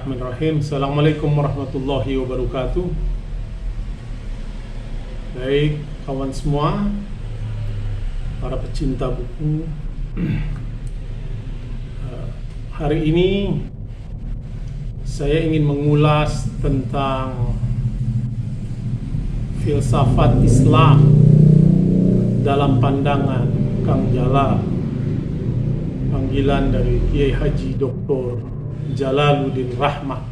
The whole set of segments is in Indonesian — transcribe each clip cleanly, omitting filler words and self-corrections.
Bismillahirrahmanirrahim. Assalamualaikum warahmatullahi wabarakatuh. Baik, kawan semua, para pecinta buku, hari ini saya ingin mengulas tentang filsafat Islam dalam pandangan Kang Jalal, panggilan dari Kiai Haji Dr. Jalaluddin Rahmat.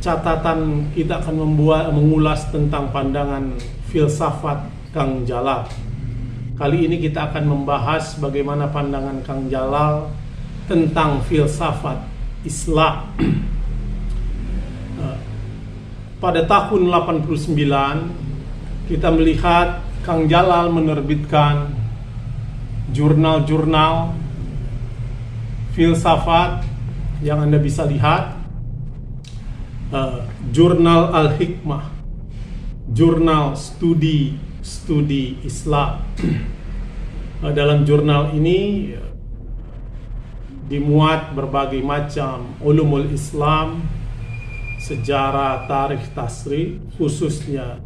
Catatan kita akan mengulas tentang pandangan filsafat Kang Jalal. Kali ini kita akan membahas bagaimana pandangan Kang Jalal tentang filsafat Islam. Pada tahun 89 kita melihat Kang Jalal menerbitkan jurnal-jurnal filsafat yang Anda bisa lihat, jurnal Al-Hikmah, jurnal studi Islam. Dalam jurnal ini dimuat berbagai macam ulumul Islam, sejarah, tarikh, tasrif, khususnya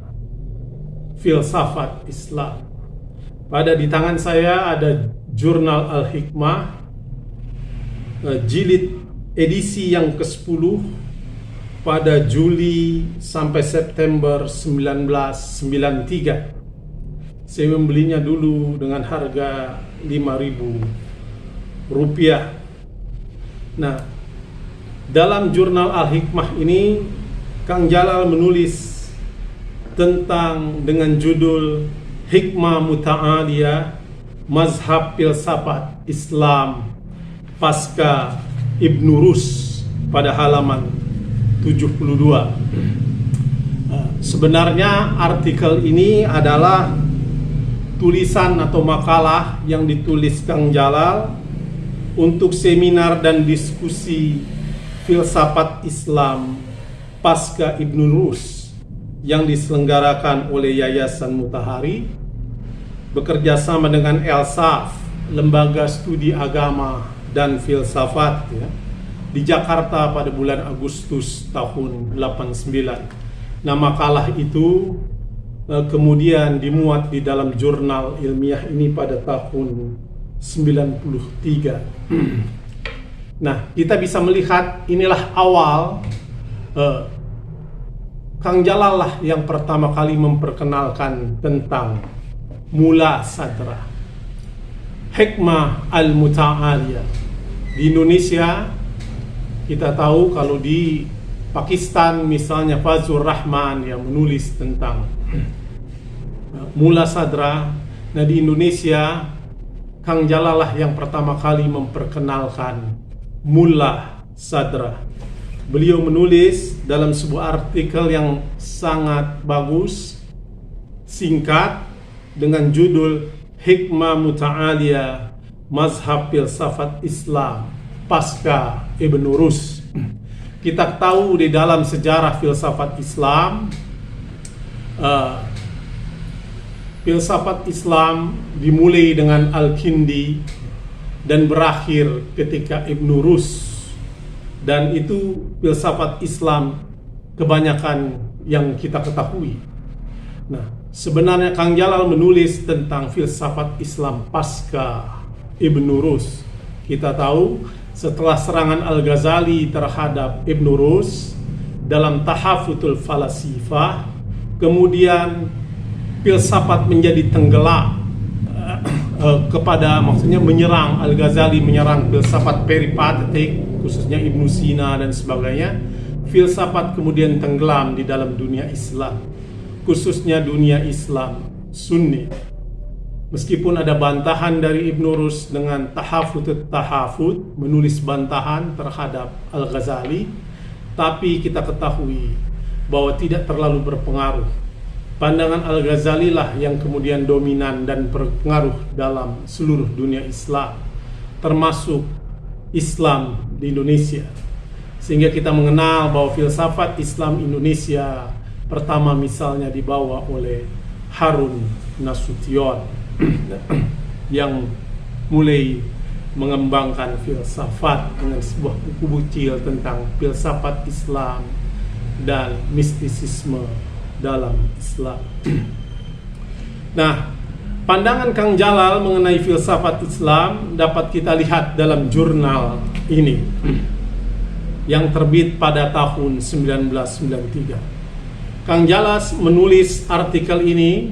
filsafat Islam. Di tangan saya ada jurnal Al-Hikmah, jilid edisi yang ke-10 pada Juli sampai September 1993. Saya membelinya dulu dengan harga Rp5.000. Nah, dalam jurnal Al-Hikmah ini Kang Jalal menulis tentang dengan judul Hikmah Muta'aliyah, Mazhab Filsafat Islam pasca Ibnu Rus pada halaman 72. Sebenarnya artikel ini adalah tulisan atau makalah yang ditulis Kang Jalal untuk seminar dan diskusi filsafat Islam pasca Ibnu Rus yang diselenggarakan oleh Yayasan Mutahari bekerja sama dengan Elsaf, Lembaga Studi Agama dan Filsafat, di Jakarta pada bulan Agustus tahun 89. Nah, makalah itu kemudian dimuat di dalam jurnal ilmiah ini pada tahun 93. Nah, kita bisa melihat inilah awal Kang Jalal lah yang pertama kali memperkenalkan tentang mula sadra, hikmah al-muta'aliyah. Di Indonesia kita tahu, kalau di Pakistan misalnya Fazlur Rahman yang menulis tentang mula sadra. Nah, di Indonesia Kang Jalal lah yang pertama kali memperkenalkan mula sadra. Beliau menulis dalam sebuah artikel yang sangat bagus, singkat, dengan judul Hikmah Muta'aliyah, Mazhab Filsafat Islam pasca Ibnu Rus. Kita tahu di dalam sejarah filsafat Islam, filsafat Islam dimulai dengan Al-Kindi dan berakhir ketika Ibnu Rus. Dan itu filsafat Islam kebanyakan yang kita ketahui. Nah, sebenarnya Kang Jalal menulis tentang filsafat Islam pasca Ibnu Rus. Kita tahu setelah serangan Al-Ghazali terhadap Ibnu Rus dalam Tahafutul Falasifah, kemudian filsafat menjadi tenggelam maksudnya menyerang Al-Ghazali, menyerang filsafat peripatetik, khususnya Ibnu Sina dan sebagainya. Filsafat kemudian tenggelam di dalam dunia Islam, khususnya dunia Islam Sunni. Meskipun ada bantahan dari Ibnu Rus dengan Tahafut, menulis bantahan terhadap Al-Ghazali, tapi kita ketahui bahwa tidak terlalu berpengaruh. Pandangan Al-Ghazali lah yang kemudian dominan dan berpengaruh dalam seluruh dunia Islam, termasuk Islam di Indonesia. Sehingga kita mengenal bahwa filsafat Islam Indonesia pertama misalnya dibawa oleh Harun Nasution yang mulai mengembangkan filsafat dengan sebuah buku kecil tentang filsafat Islam dan mistisisme dalam Islam. Nah, pandangan Kang Jalal mengenai filsafat Islam dapat kita lihat dalam jurnal ini yang terbit pada tahun 1993. Kang Jalal menulis artikel ini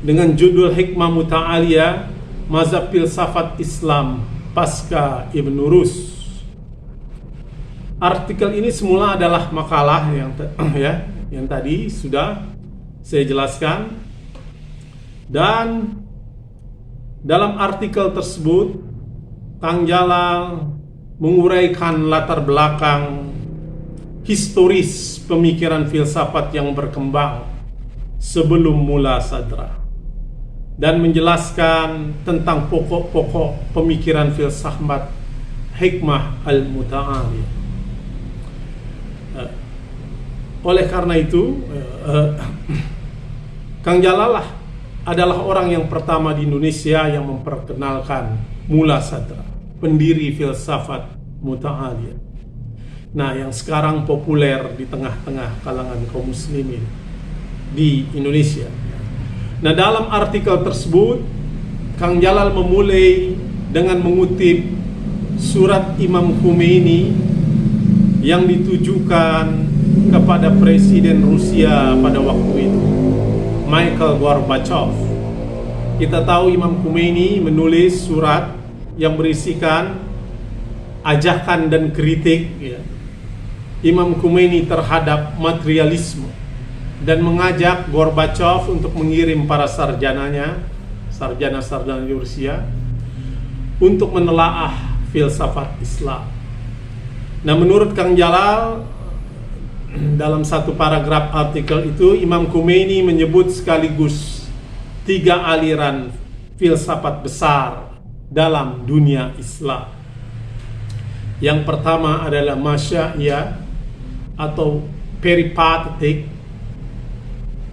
dengan judul Hikmah Muta'aliyah Mazhab Filsafat Islam pasca Ibnu Rus. Artikel ini semula adalah makalah yang tadi sudah saya jelaskan, dan dalam artikel tersebut Kang Jalal menguraikan latar belakang historis pemikiran filsafat yang berkembang sebelum mula Sadra, dan menjelaskan tentang pokok-pokok pemikiran filsafat hikmah al-muta'aliyah. Oleh karena itu, Kang Jalal adalah orang yang pertama di Indonesia yang memperkenalkan mula Sadra, pendiri filsafat muta'aliyah. Nah, yang sekarang populer di tengah-tengah kalangan kaum muslimin di Indonesia. Nah, dalam artikel tersebut Kang Jalal memulai dengan mengutip surat Imam Khomeini yang ditujukan kepada Presiden Rusia pada waktu itu, Mikhail Gorbachev. Kita tahu Imam Khomeini menulis surat yang berisikan ajakan dan kritik Imam Khomeini terhadap materialisme, dan mengajak Gorbachev untuk mengirim para sarjana di Rusia untuk menelaah filsafat Islam. Nah, menurut Kang Jalal, dalam satu paragraf artikel itu, Imam Khomeini menyebut sekaligus 3 aliran filsafat besar dalam dunia Islam. Yang pertama adalah Masyaiyah atau peripatetik,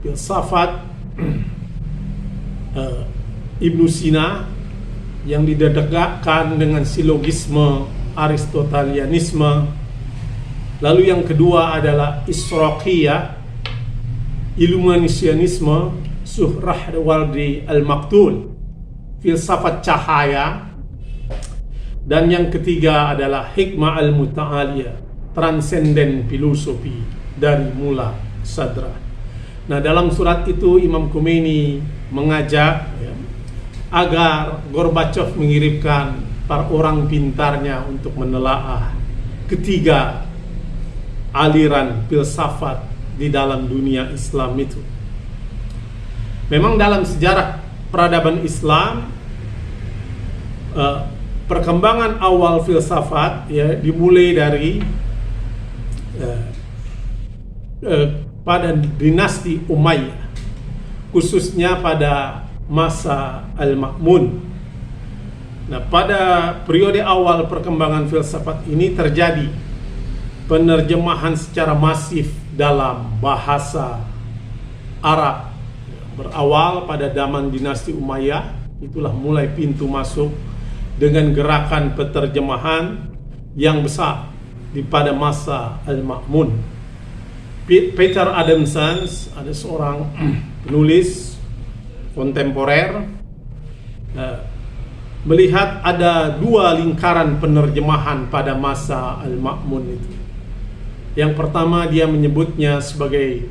filsafat Ibnu Sina yang didedekatkan dengan silogisme Aristotelianisme. Lalu yang kedua adalah Israqiyah, Illuminationisme Suhrawardi al-Maktul, filsafat cahaya. Dan yang ketiga adalah Hikmah al-Muta'aliyah, transenden filosofi dari mula Sadra. Nah, dalam surat itu Imam Khomeini mengajak agar Gorbachev mengirimkan para orang pintarnya untuk menelaah ketiga aliran filsafat di dalam dunia Islam itu. Memang dalam sejarah peradaban Islam, perkembangan awal filsafat dimulai dari pada dinasti Umayyah, khususnya pada masa Al-Ma'mun. Nah, pada periode awal perkembangan filsafat ini terjadi penerjemahan secara masif dalam bahasa Arab. Berawal pada zaman dinasti Umayyah, itulah mulai pintu masuk dengan gerakan penerjemahan yang besar pada masa Al-Ma'mun. Peter Adamson, ada seorang penulis kontemporer, melihat ada 2 lingkaran penerjemahan pada masa Al-Ma'mun itu. Yang pertama dia menyebutnya sebagai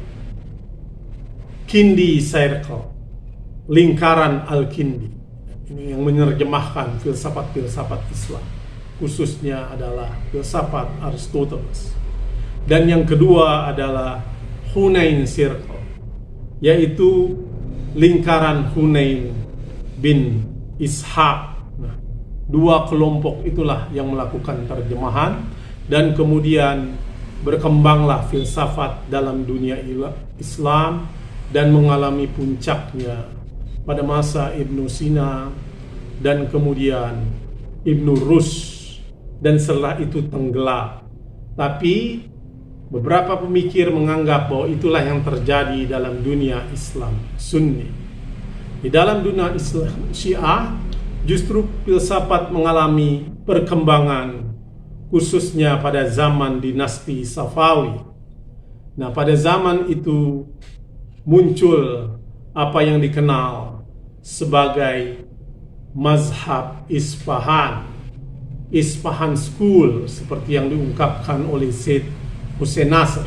Kindi Circle, lingkaran Al-Kindi. Ini yang menerjemahkan filsafat-filsafat Islam, khususnya adalah filsafat Aristoteles. Dan yang kedua adalah Hunain Circle, yaitu lingkaran Hunain bin Ishaq. Nah, 2 kelompok itulah yang melakukan terjemahan, dan kemudian berkembanglah filsafat dalam dunia Islam dan mengalami puncaknya pada masa Ibnu Sina dan kemudian Ibnu Rus, dan setelah itu tenggelam. Tapi beberapa pemikir menganggap bahwa itulah yang terjadi dalam dunia Islam Sunni. Di dalam dunia Islam Syiah, Justru filsafat mengalami perkembangan khususnya pada zaman dinasti Safawi. Nah, pada zaman itu muncul apa yang dikenal sebagai mazhab Isfahan, Isfahan School, seperti yang diungkapkan oleh Syed Hussein Nasr.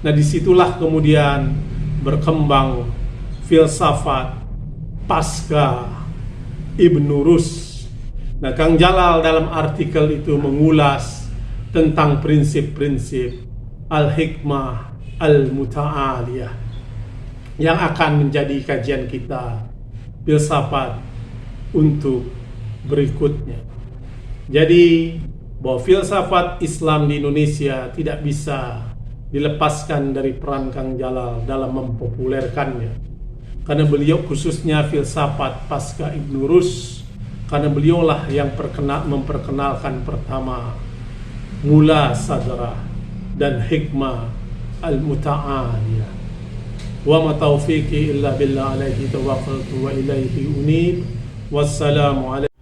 Nah, disitulah kemudian berkembang filsafat pasca Ibnu Rus. Nah, Kang Jalal dalam artikel itu mengulas tentang prinsip-prinsip al-hikmah al-muta'aliyah yang akan menjadi kajian kita filsafat untuk berikutnya. Jadi bahwa filsafat Islam di Indonesia tidak bisa dilepaskan dari peran Kang Jalal dalam mempopulerkannya. Karena beliau khususnya filsafat pasca Ibnu Rus, karena beliaulah yang memperkenalkan pertama mula sadrah dan hikmah al-muta'aliyah. Wa ma taufiqi illa billah alaihi tawakkaltu wa ilaihi unib. Wassalamu alaikum